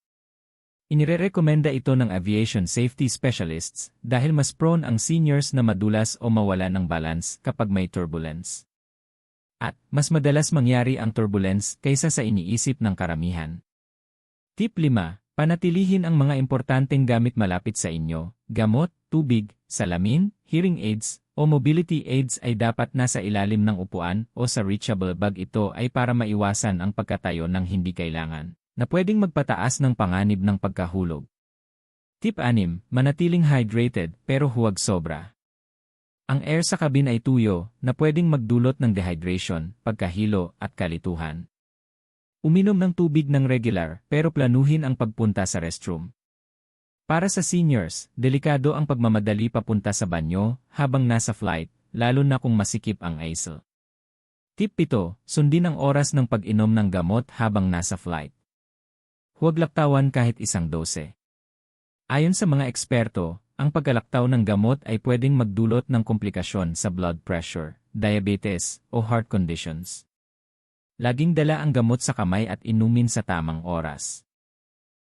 Inirerekomenda ito ng aviation safety specialists dahil mas prone ang seniors na madulas o mawala ng balance kapag may turbulence. At mas madalas mangyari ang turbulence kaysa sa iniisip ng karamihan. Tip 5. Panatilihin ang mga importanteng gamit malapit sa inyo, gamot, tubig, salamin, hearing aids, o mobility aids ay dapat nasa ilalim ng upuan o sa reachable bag. Ito ay para maiwasan ang pagkatayo ng hindi kailangan, na pwedeng magpataas ng panganib ng pagkahulog. Tip 6. Manatiling hydrated pero huwag sobra. Ang air sa cabin ay tuyo na pwedeng magdulot ng dehydration, pagkahilo at kalituhan. Uminom ng tubig ng regular pero planuhin ang pagpunta sa restroom. Para sa seniors, delikado ang pagmamadali papunta sa banyo habang nasa flight, lalo na kung masikip ang ISL. Tip 7. Sundin ang oras ng pag-inom ng gamot habang nasa flight. Huwag laktawan kahit isang dose. Ayon sa mga eksperto, ang pagkalaktaw ng gamot ay pwedeng magdulot ng komplikasyon sa blood pressure, diabetes, o heart conditions. Laging dala ang gamot sa kamay at inumin sa tamang oras.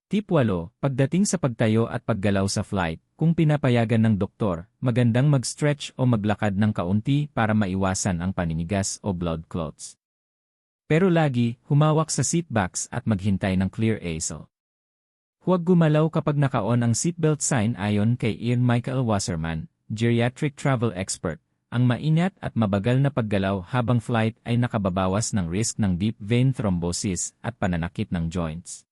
Tip 8. Pagdating sa pagtayo at paggalaw sa flight, kung pinapayagan ng doktor, magandang mag-stretch o maglakad ng kaunti para maiwasan ang paninigas o blood clots. Pero lagi, humawak sa seatbacks at maghintay ng clear ISL. Huwag gumalaw kapag naka-on ang seatbelt sign. Ayon kay Ian Michael Wasserman, geriatric travel expert, ang maingat at mabagal na paggalaw habang flight ay nakababawas ng risk ng deep vein thrombosis at pananakit ng joints.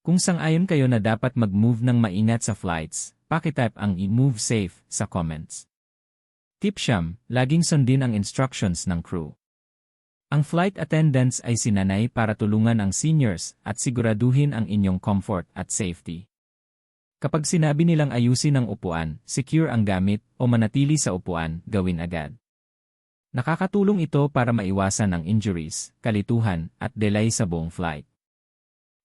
Kung sang-ayon kayo na dapat mag-move ng maingat sa flights, pakitype ang i-move safe sa comments. Tip 9. Laging sundin ang instructions ng crew. Ang flight attendants ay sinanay para tulungan ang seniors at siguraduhin ang inyong comfort at safety. Kapag sinabi nilang ayusin ang upuan, secure ang gamit, o manatili sa upuan, gawin agad. Nakakatulong ito para maiwasan ang injuries, kalituhan, at delay sa buong flight.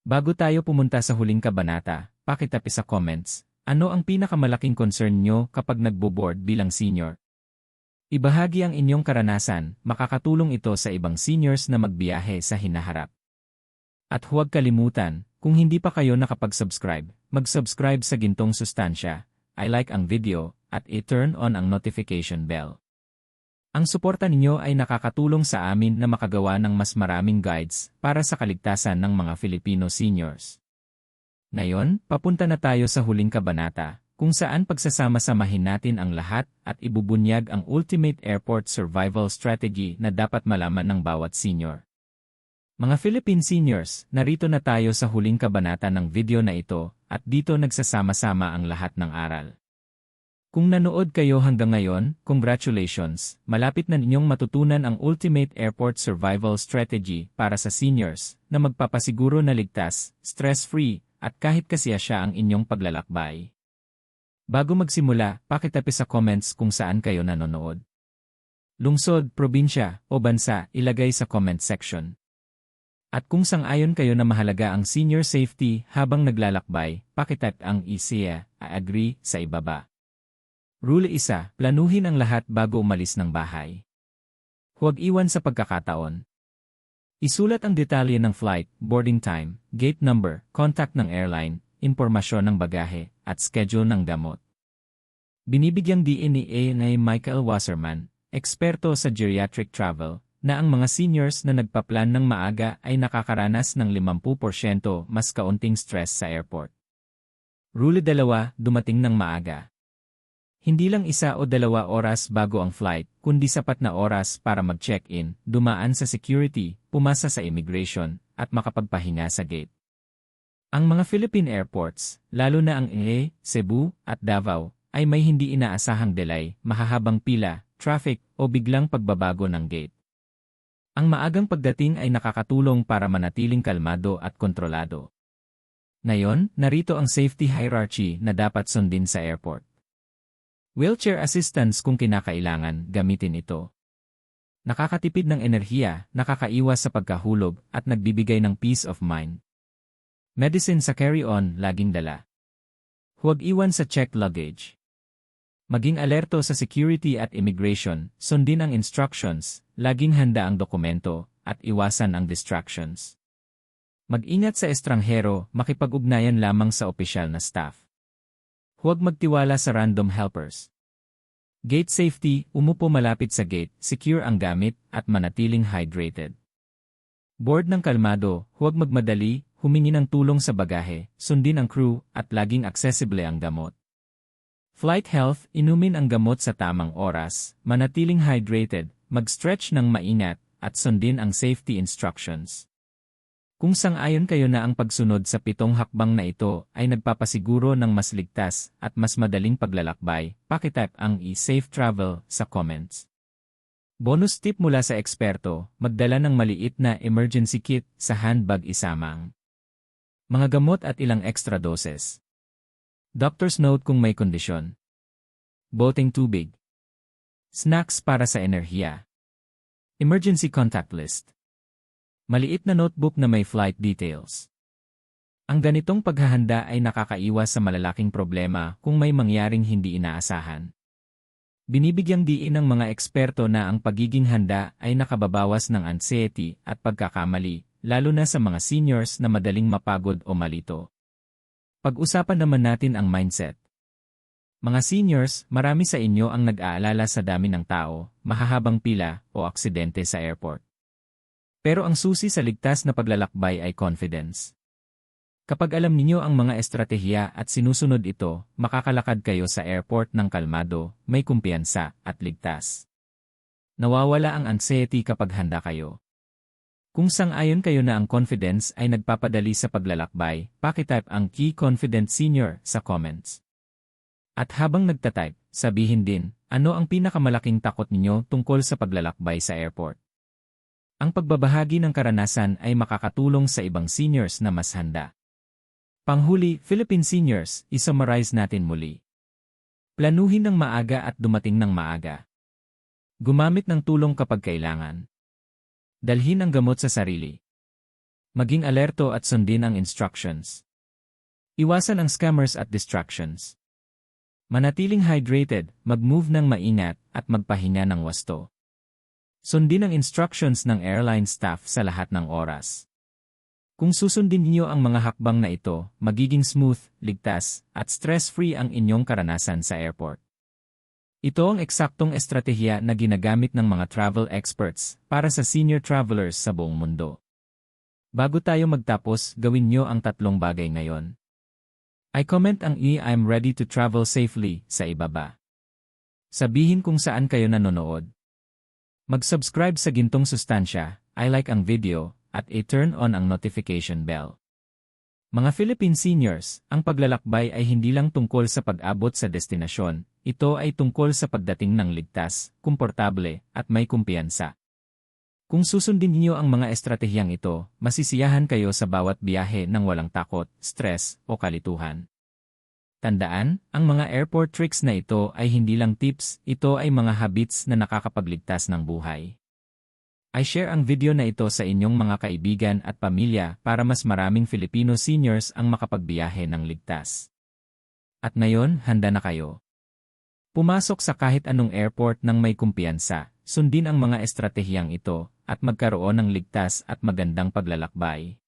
Bago tayo pumunta sa huling kabanata, pakitype sa comments, ano ang pinakamalaking concern nyo kapag nagbo-board bilang senior? Ibahagi ang inyong karanasan, makakatulong ito sa ibang seniors na magbiyahe sa hinaharap. At huwag kalimutan, kung hindi pa kayo nakapag-subscribe, mag-subscribe sa Gintong Sustansya, i-like ang video, at i-turn on ang notification bell. Ang suporta ninyo ay nakakatulong sa amin na makagawa ng mas maraming guides para sa kaligtasan ng mga Filipino seniors. Ngayon, papunta na tayo sa huling kabanata, kung saan pagsasama-samahin natin ang lahat at ibubunyag ang ultimate airport survival strategy na dapat malaman ng bawat senior. Mga Philippine seniors, narito na tayo sa huling kabanata ng video na ito, at dito nagsasama-sama ang lahat ng aral. Kung nanood kayo hanggang ngayon, congratulations, malapit na ninyong matutunan ang Ultimate Airport Survival Strategy para sa seniors na magpapasiguro na ligtas, stress-free, at kahit kasiya siya ang inyong paglalakbay. Bago magsimula, pakitapi sa comments kung saan kayo nanonood. Lungsod, probinsya, o bansa, ilagay sa comment section. At kung sang-ayon kayo na mahalaga ang senior safety habang naglalakbay, pakitype ang I agree sa ibaba. Rule 1, planuhin ang lahat bago umalis ng bahay. Huwag iwan sa pagkakataon. Isulat ang detalye ng flight, boarding time, gate number, contact ng airline, impormasyon ng bagahe, at schedule ng gamot. Binibigyang diin ni Michael Wasserman, eksperto sa geriatric travel, na ang mga seniors na nagpaplan ng maaga ay nakakaranas ng 50% mas kaunting stress sa airport. Rule 2, dumating ng maaga. Hindi lang 1 o 2 oras bago ang flight, kundi sapat na oras para mag-check-in, dumaan sa security, pumasa sa immigration, at makapagpahinga sa gate. Ang mga Philippine airports, lalo na ang Cebu at Davao, ay may hindi inaasahang delay, mahahabang pila, traffic, o biglang pagbabago ng gate. Ang maagang pagdating ay nakakatulong para manatiling kalmado at kontrolado. Ngayon, narito ang safety hierarchy na dapat sundin sa airport. Wheelchair assistance kung kinakailangan, gamitin ito. Nakakatipid ng enerhiya, nakakaiwas sa pagkahulog, at nagbibigay ng peace of mind. Medicine sa carry-on, laging dala. Huwag iwan sa checked luggage. Maging alerto sa security at immigration, sundin ang instructions, laging handa ang dokumento, at iwasan ang distractions. Mag-ingat sa estranghero, makipag-ugnayan lamang sa opisyal na staff. Huwag magtiwala sa random helpers. Gate safety, umupo malapit sa gate, secure ang gamit, at manatiling hydrated. Board ng kalmado, huwag magmadali, humingi ng tulong sa bagahe, sundin ang crew, at laging accessible ang gamot. Flight health, inumin ang gamot sa tamang oras, manatiling hydrated, mag-stretch ng maingat, at sundin ang safety instructions. Kung sang-ayon kayo na ang pagsunod sa 7 hakbang na ito ay nagpapasiguro ng mas ligtas at mas madaling paglalakbay, pakitype ang safe travel sa comments. Bonus tip mula sa eksperto, magdala ng maliit na emergency kit sa handbag isamang. Mga gamot at ilang extra doses. Doctor's note kung may kondisyon. Boteng tubig. Snacks para sa enerhiya. Emergency contact list. Maliit na notebook na may flight details. Ang ganitong paghahanda ay nakakaiwas sa malalaking problema kung may mangyaring hindi inaasahan. Binibigyang diin ng mga eksperto na ang pagiging handa ay nakababawas ng anxiety at pagkakamali, lalo na sa mga seniors na madaling mapagod o malito. Pag-usapan naman natin ang mindset. Mga seniors, marami sa inyo ang nag-aalala sa dami ng tao, mahahabang pila, o aksidente sa airport. Pero ang susi sa ligtas na paglalakbay ay confidence. Kapag alam ninyo ang mga estratehiya at sinusunod ito, makakalakad kayo sa airport ng kalmado, may kumpiyansa, at ligtas. Nawawala ang anxiety kapag handa kayo. Kung sang-ayon kayo na ang confidence ay nagpapadali sa paglalakbay, pakitype ang Key Confident Senior sa comments. At habang nagtatype, sabihin din, ano ang pinakamalaking takot ninyo tungkol sa paglalakbay sa airport. Ang pagbabahagi ng karanasan ay makakatulong sa ibang seniors na mas handa. Panghuli, Philippine seniors, isummarize natin muli. Planuhin ng maaga at dumating ng maaga. Gumamit ng tulong kapag kailangan. Dalhin ang gamot sa sarili. Maging alerto at sundin ang instructions. Iwasan ang scammers at distractions. Manatiling hydrated, mag-move ng maingat, at magpahinga ng wasto. Sundin ang instructions ng airline staff sa lahat ng oras. Kung susundin niyo ang mga hakbang na ito, magiging smooth, ligtas, at stress-free ang inyong karanasan sa airport. Ito ang eksaktong estratehiya na ginagamit ng mga travel experts para sa senior travelers sa buong mundo. Bago tayo magtapos, gawin nyo ang 3 bagay ngayon. I-comment ang I'm ready to travel safely sa ibaba. Sabihin kung saan kayo nanonood. Mag-subscribe sa gintong sustansya, I like ang video, at i-turn on ang notification bell. Mga Philippine seniors, ang paglalakbay ay hindi lang tungkol sa pag-abot sa destinasyon, ito ay tungkol sa pagdating ng ligtas, komportable, at may kumpiyansa. Kung susundin niyo ang mga estratehiyang ito, masisiyahan kayo sa bawat biyahe ng walang takot, stress, o kalituhan. Tandaan, ang mga airport tricks na ito ay hindi lang tips, ito ay mga habits na nakakapagligtas ng buhay. I-share ang video na ito sa inyong mga kaibigan at pamilya para mas maraming Filipino seniors ang makapagbiyahe ng ligtas. At ngayon, handa na kayo. Pumasok sa kahit anong airport ng may kumpiyansa, sundin ang mga estratehiyang ito, at magkaroon ng ligtas at magandang paglalakbay.